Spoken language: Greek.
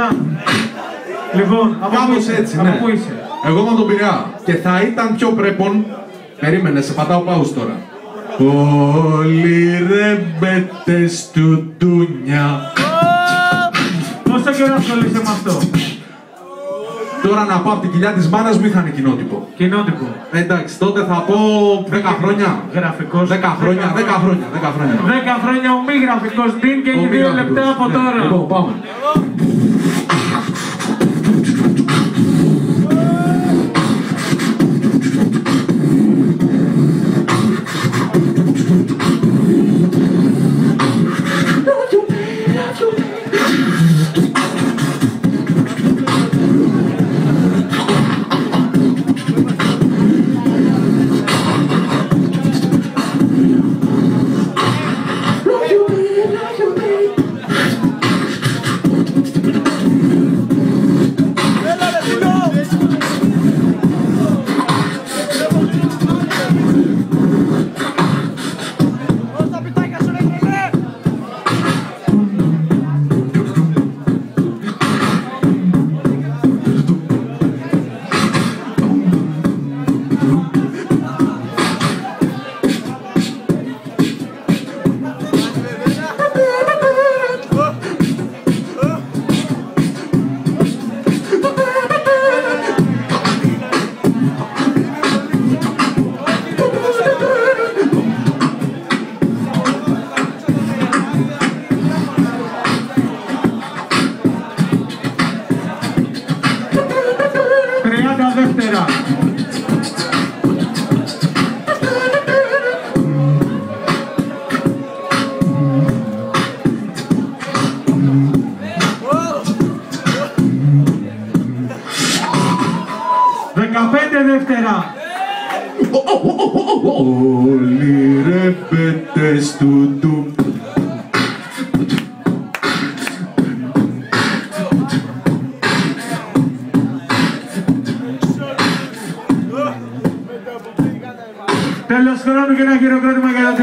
Πειραιά. Λοιπόν, κάπως έτσι, ναι. Από πού είσαι? Εγώ είμαι από τον Πειραιά. Και θα ήταν πιο πρέπον. Περίμενε, σε πατάω πάους τώρα. Όλοι ρεμπέτες του Ντούνια. Πόσο καιρό ασχολείσαι με αυτό? Τώρα να πάω από την κοιλιά της μάνας μου είχαν κοινότυπο. Κοινότυπο. Εντάξει, τότε θα πω 10 χρόνια. Γραφικός. 10 χρόνια. 10 χρόνια ο μη γραφικός Ντίν και έχει 2 λεπτά από τώρα. Λοιπόν, πάμε. Δεύτερα. Δεύτερα. Όλοι ρεμπέτες του Ντούνια. Τέλος χρόνου και ένα χειροκρότημα για το